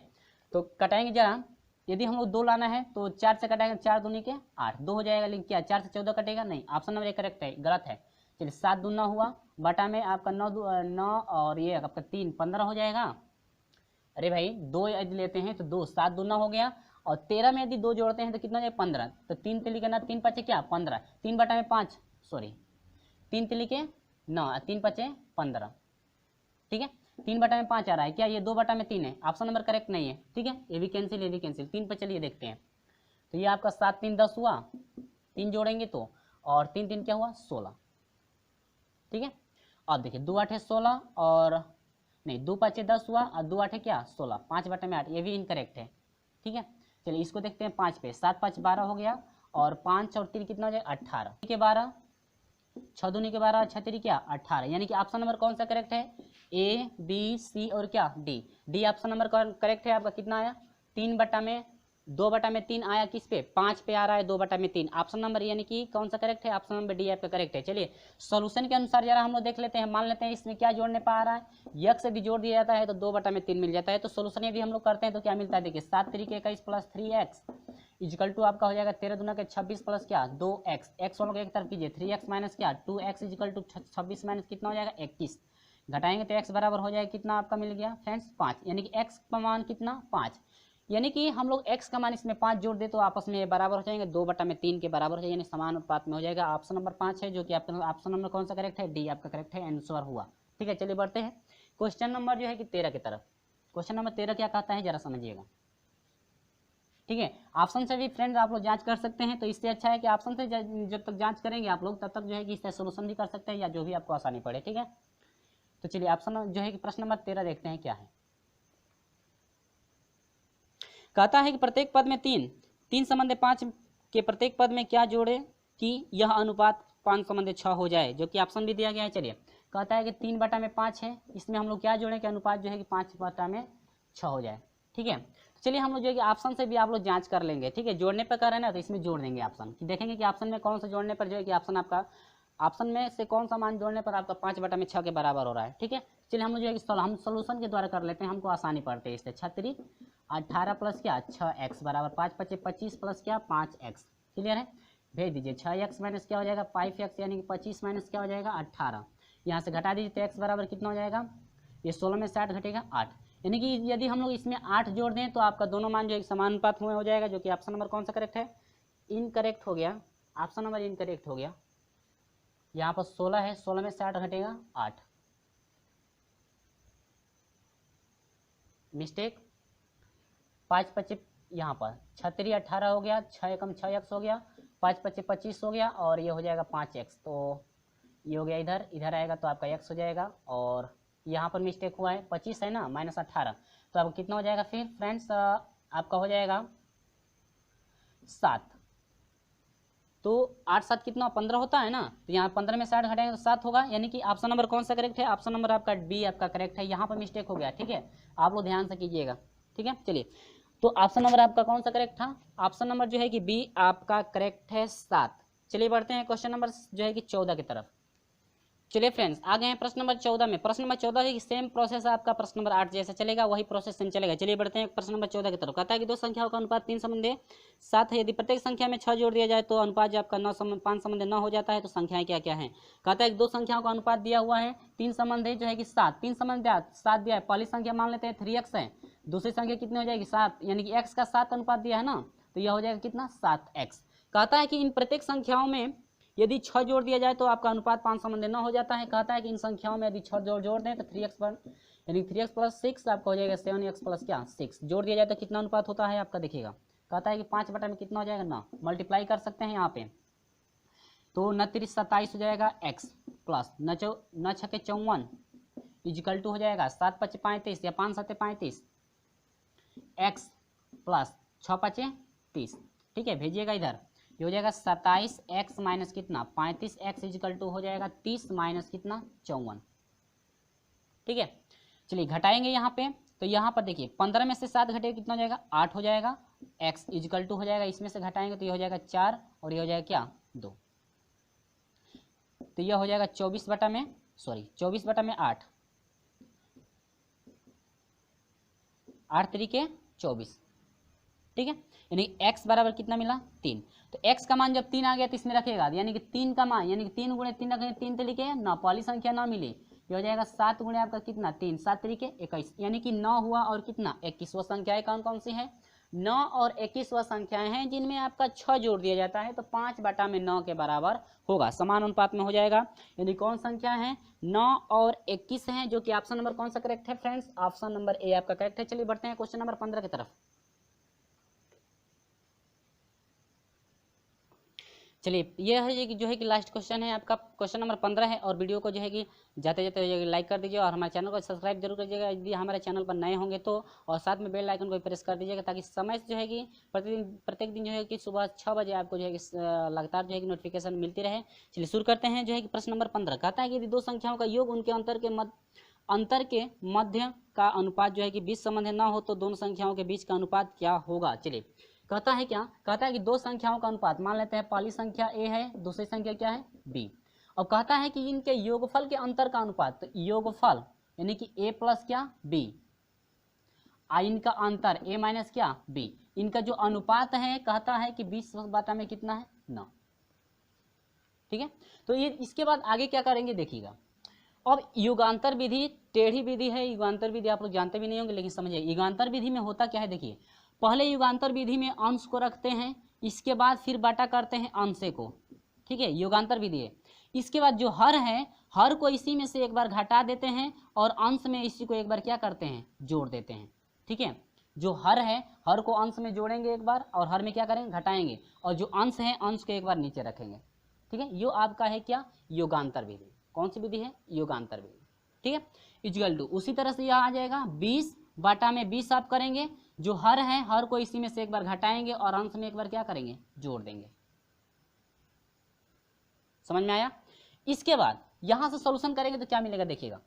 तो कटाएंगे जरा, यदि हम लोग 2 लाना है तो 4 से कटाएंगे, 4 दूनी के 8, 2 हो जाएगा, लेकिन क्या 4 से 14 कटेगा नहीं, ऑप्शन नंबर 1 करेक्ट है, गलत है। चलिए 7 दूना हुआ बटा में आपका 9 और ये आपका 3 15 हो जाएगा। अरे भाई 2 यदि लेते हैं तो 2 7 दूना हो गया और 13 में यदि 2 जोड़ते हैं तो कितना जाए 15, तो 3 तिली के ना 3 पचे क्या 15, 3 बटा में 5 सॉरी 3 तिली के 9 3 पचे 15। ठीक है, 3 बटा में 5 आ रहा है क्या, ये 2 बटा में 3 है, ऑप्शन नंबर करेक्ट नहीं है। ठीक है, ये भी कैंसिल, ये भी कैंसिल, 3 पर चलिए देखते हैं। तो ये आपका 7 3 10 हुआ, 3 जोड़ेंगे तो, और 3 3 क्या हुआ 16। ठीक है, अब देखिए 2 8 16 और नहीं 2 5 10 हुआ और 2 8 क्या 16, 5 बटा में 8, ये भी इनकरेक्ट है। ठीक है, चलिए इसको देखते हैं 5 पे, 7 5 12 हो गया और 5 और 3 कितना हो जाएगा 18 के 12, 6 दूनी के 12, 6 3 क्या 18, यानी कि ऑप्शन नंबर कौन सा करेक्ट है, ए बी सी और क्या D. D option number correct है आपका। कितना आया 3 बटा में 2 बटा में 3 आया, किस पे 5 पे आ रहा है 2 बटा में 3, ऑप्शन नंबर यानी कि कौन सा करेक्ट है, ऑप्शन नंबर डी आपका करेक्ट है। चलिए सॉल्यूशन के अनुसार जरा हम लोग देख लेते हैं, मान लेते हैं इसमें क्या जोड़ने पर आ रहा है, यक्स यदि जोड़ दिया जाता है तो 2 बटा में 3 मिल जाता है। तो सोल्यूशन यदि हम लोग करते हैं तो क्या मिलता है, देखिए 7 3 के 21 प्लस 3x इजिकल टू आपका हो जाएगा 13 दूना के 26 प्लस क्या 2x, एक्स वालों को एक तरफ कीजिए, 3x माइनस क्या 2x इजिकल टू 26 माइनस कितना हो जाएगा 21, घटाएंगे तो x बराबर हो जाएगा कितना आपका मिल गया फ्रेंड्स 5, यानी कि x का मान कितना 5, यानी कि हम लोग x का मान इसमें 5 जोड़ दे तो आपस में बराबर हो जाएंगे 2 बटा में 3 के बराबर हो जाएगा, यानी समान अनुपात में हो जाएगा। ऑप्शन नंबर 5 है जो कि आपका ऑप्शन नंबर कौन सा करेक्ट है, डी आपका करेक्ट है, आंसर हुआ। ठीक है, चलिए बढ़ते हैं क्वेश्चन नंबर जो है कि 13 की तरफ। क्वेश्चन नंबर 13 क्या कहता है जरा समझिएगा। ठीक है, ऑप्शन से भी फ्रेंड्स आप लोग जांच कर सकते हैं, तो इससे अच्छा है कि ऑप्शन से जब तक जांच करेंगे आप लोग तब तक जो है कि इससे सोल्यूशन भी कर सकते हैं या जो भी आपको आसानी पड़े। ठीक है, तो चलिए ऑप्शन जो है कि प्रश्न नंबर 13 देखते हैं क्या है। कहता है कि प्रत्येक पद में 3 संबंध 5 के प्रत्येक पद में क्या जोड़े कि यह अनुपात 5 संबंध 6 हो जाए, जो कि ऑप्शन भी दिया गया है। चलिए कहता है कि 3 बटा में 5 है, इसमें हम लोग क्या जोड़ें कि अनुपात जो है कि 5 बटा में 6 हो जाए। ठीक है, चलिए हम लोग जो है कि ऑप्शन से भी आप लोग जांच कर लेंगे, ठीक है। जोड़ने पर कर रहे हैं ना, तो इसमें जोड़ देंगे ऑप्शन, देखेंगे कि ऑप्शन में कौन सा जोड़ने पर जो है कि ऑप्शन आपका, ऑप्शन में से कौन सा मान जोड़ने पर आपका 5/6 के बराबर हो रहा है, ठीक है। चलिए हम लोग जो है कि हम सोल्यूशन के द्वारा कर लेते हैं, हमको आसानी पड़ती है इससे। 36 18 प्लस क्या 6x बराबर 5 × 5 = 25 प्लस क्या 5x, क्लियर है। भेज दीजिए 6x माइनस क्या हो जाएगा 5x, यानी कि 25 माइनस क्या हो जाएगा 18, यहाँ से घटा दीजिए तो x बराबर कितना हो जाएगा, ये 16 में 60 घटेगा 8, यानी कि यदि हम लोग इसमें 8 जोड़ दें तो आपका दोनों मान जो है समानुपात में हो जाएगा, जो कि ऑप्शन नंबर कौन सा करेक्ट है, इनकरेक्ट हो गया, ऑप्शन नंबर इनकरेक्ट हो गया। यहाँ पर 16 है, 16 में 60 घटेगा 8, मिस्टेक। 5 × 5 यहाँ पर 36 18 हो गया, 6 × 6x हो गया, 5 × 5 = 25 हो गया, और ये हो जाएगा 5x, तो ये हो गया इधर, इधर आएगा तो आपका x हो जाएगा, और यहाँ पर मिस्टेक हुआ है 25 है ना माइनस 18, तो आपको कितना हो जाएगा फिर फ्रेंड्स, आपका हो जाएगा 7, तो 8 7 कितना 15 होता है ना, तो यहाँ 15 में 60 घटाएंगे तो 7 होगा, यानी कि ऑप्शन नंबर कौन सा करेक्ट है, ऑप्शन नंबर आपका बी आपका करेक्ट है। यहाँ पर मिस्टेक हो गया, ठीक है, आप लोग ध्यान से कीजिएगा, ठीक है। चलिए तो ऑप्शन नंबर आपका कौन सा करेक्ट था, ऑप्शन नंबर जो है कि बी आपका करेक्ट है 7। चलिए बढ़ते हैं क्वेश्चन नंबर जो है कि 14 की तरफ। चलिए फ्रेंड्स आ गए हैं प्रश्न नंबर 14 में। प्रश्न नंबर 14 है कि सेम प्रोसेस आपका प्रश्न नंबर 8 जैसा चलेगा, वही प्रोसेस सेम चलेगा। चलिए बढ़ते हैं प्रश्न नंबर 14 की तरफ। कहता है कि दो संख्याओं का अनुपात 3 संबंध 7 है, यदि प्रत्येक संख्या में 6 जोड़ दिया जाए तो अनुपात जो आपका 5 संबंध 9 हो जाता है, तो संख्याएं क्या क्या है। कहता है कि दो संख्याओं का अनुपात दिया हुआ है, 3 संबंध है जो है कि 7, 3 संबंध 7 दिया है। पहली संख्या मान लेते हैं 3x है, दूसरी संख्या कितनी हो जाएगी 7, यानी कि x का 7 अनुपात दिया है ना, तो यह हो जाएगा कितना 7x। कहता है कि इन प्रत्येक संख्याओं में यदि 6 जोड़ दिया जाए तो आपका अनुपात 5 संबंध 9 हो जाता है। कहता है कि इन संख्याओं में यदि 6 जोड़ दें तो 3x पर यानी 3x + 6 आपका हो जाएगा 7x + क्या 6 जोड़ दिया जाए तो कितना अनुपात होता है आपका देखिएगा। कहता है कि 5 बटा में कितना हो जाएगा 9, मल्टीप्लाई कर सकते हैं यहाँ पे, तो 9 3 27 हो जाएगा x प्लस 9 6 54 इजिकल टू हो जाएगा 7 5 35 या 5 7 35 x प्लस 6 5 30, ठीक है। भेजिएगा इधर, ये हो जाएगा 27x माइनस कितना 35x इजिकल टू हो जाएगा 30 माइनस कितना 54, ठीक है। चलिए घटाएंगे यहाँ पे, तो यहाँ पर देखिए 15 में से 7 घटेगा कितना हो जाएगा 8 हो जाएगा, x इजिकल टू हो जाएगा इसमें से घटाएंगे तो ये हो जाएगा 4 और ये हो जाएगा क्या 2, तो यह हो जाएगा 24 बटा में 8, 8 तरीके 24, ठीक है। यानी x बराबर कितना मिला 3, तो x का मान जब 3 आ गया तो इसमें रखेगा, यानी कि 3 का मान यानी कि 3 × 3 रखेंगे 3 तरीके 9, पहली संख्या 9 मिली, ये हो जाएगा 7 × आपका कितना 3 7 तरीके 21, यानी कि 9 हुआ और कितना 21वां संख्याएं कौन कौन सी है 9 और 21वां संख्याएं हैं जिनमें आपका 6 जोड़ दिया जाता है, तो 5 बटा में 9 के बराबर होगा, समान अनुपात में हो जाएगा। यदि कौन संख्या है 9 और 21 हैं, जो कि ऑप्शन नंबर कौन सा करेक्ट है फ्रेंड्स, ऑप्शन नंबर ए आपका करेक्ट है। चलिए बढ़ते हैं क्वेश्चन नंबर 15 की तरफ। चलिए यह है कि जो है कि लास्ट क्वेश्चन है आपका, क्वेश्चन नंबर 15 है, और वीडियो को जो है कि जाते जाते लाइक कर दीजिए और हमारे चैनल को सब्सक्राइब जरूर कीजिएगा यदि हमारे चैनल पर नए होंगे तो, और साथ में बेल आइकन को प्रेस कर दीजिएगा ताकि समय से जो है कि प्रत्येक दिन जो है कि सुबह 6 बजे आपको जो है कि लगातार जो है कि नोटिफिकेशन मिलती रहे। चलिए शुरू करते हैं जो है कि प्रश्न नंबर 15। कहता है कि यदि दो संख्याओं का योग उनके अंतर के मध्य का अनुपात जो है कि 20 संबंध न हो तो दोनों संख्याओं के बीच का अनुपात क्या होगा। चलिए कहता है क्या, कहता है कि दो संख्याओं का अनुपात मान लेते हैं, पहली संख्या a है, दूसरी संख्या क्या है b, और कहता है कि इनके योगफल के अंतर का अनुपात, तो योगफल यानी कि a प्लस क्या b, इनका अंतर a माइनस क्या b, इनका जो अनुपात है कहता है कि 20 बटा में कितना है 9, ठीक है। तो ये इसके बाद आगे क्या करेंगे देखिएगा। अब युगांतर विधि टेढ़ी विधि है, युगांतर विधि आप लोग जानते भी नहीं होंगे लेकिन समझिए युगांतर विधि में होता क्या है। देखिए पहले युगांतर विधि में अंश को रखते हैं, इसके बाद फिर बटा करते हैं अंशे को, ठीक है, युगांतर विधि है। इसके बाद जो हर है, हर को इसी में से एक बार घटा देते हैं और अंश में इसी को एक बार क्या करते हैं जोड़ देते हैं, ठीक है। जो हर है, हर को अंश में जोड़ेंगे एक बार और हर में क्या करेंगे घटाएंगे, और जो अंश है अंश को एक बार नीचे रखेंगे, ठीक है। यो आपका है क्या युगांतर विधि। कौन सी विधि है युगांतर विधि, ठीक है। इक्वल टू उसी तरह से यह आ जाएगा 20 बटा में 20 आप करेंगे, जो हर है हर को इसी में से एक बार घटाएंगे और अंश में एक बार क्या करेंगे जोड़ देंगे। समझ में आया। इसके बाद यहां से सॉल्यूशन करेंगे तो क्या मिलेगा देखिएगा,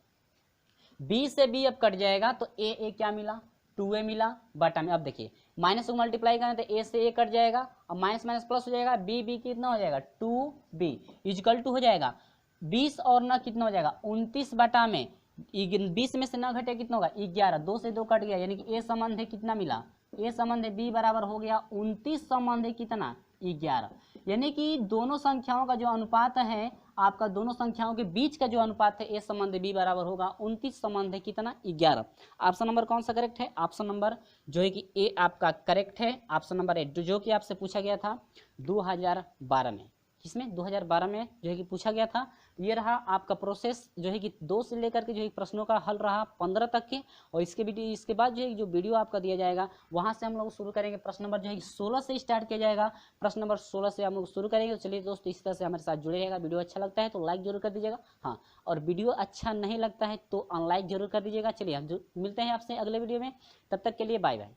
b से b अब कट जाएगा तो a क्या मिला 2a मिला बटा में। अब देखिए माइनस को मल्टीप्लाई करें तो a से a कट जाएगा और माइनस माइनस प्लस हो जाएगा, b कितना हो जाएगा 2b इक्वल टू हो जाएगा 20 और ना कितना हो जाएगा 29 बटा में 20 में से ना घटे कितना होगा 11, 2 से 2 कट गया यानी कि a संबंध है कितना मिला, a संबंध है b बराबर हो गया 29 संबंध है कितना 11। यानी कि दोनों संख्याओं का जो अनुपात है आपका, दोनों संख्याओं के बीच का जो अनुपात है a संबंध b बराबर होगा 29 संबंध है कितना 11। ऑप्शन नंबर कौन सा करेक्ट है, ऑप्शन नंबर जो है कि ए आपका करेक्ट है। ऑप्शन नंबर ए जो कि आपसे पूछा गया था 2012 में, किसमें 2012 में जो है कि पूछा गया था। ये रहा आपका प्रोसेस जो है कि 2 से लेकर के जो है प्रश्नों का हल रहा 15 तक के, और इसके बाद जो है जो वीडियो आपका दिया जाएगा वहां से हम लोग शुरू करेंगे। प्रश्न नंबर जो है 16 से स्टार्ट किया जाएगा, प्रश्न नंबर 16 से हम लोग शुरू करेंगे। तो चलिए दोस्तों इस तरह से हमारे साथ जुड़े रहेगा। वीडियो अच्छा लगता है तो लाइक जरूर कर दीजिएगा, हाँ, और वीडियो अच्छा नहीं लगता है तो अनलाइक जरूर कर दीजिएगा। चलिए हम मिलते हैं आपसे अगले वीडियो में, तब तक के लिए बाय बाय।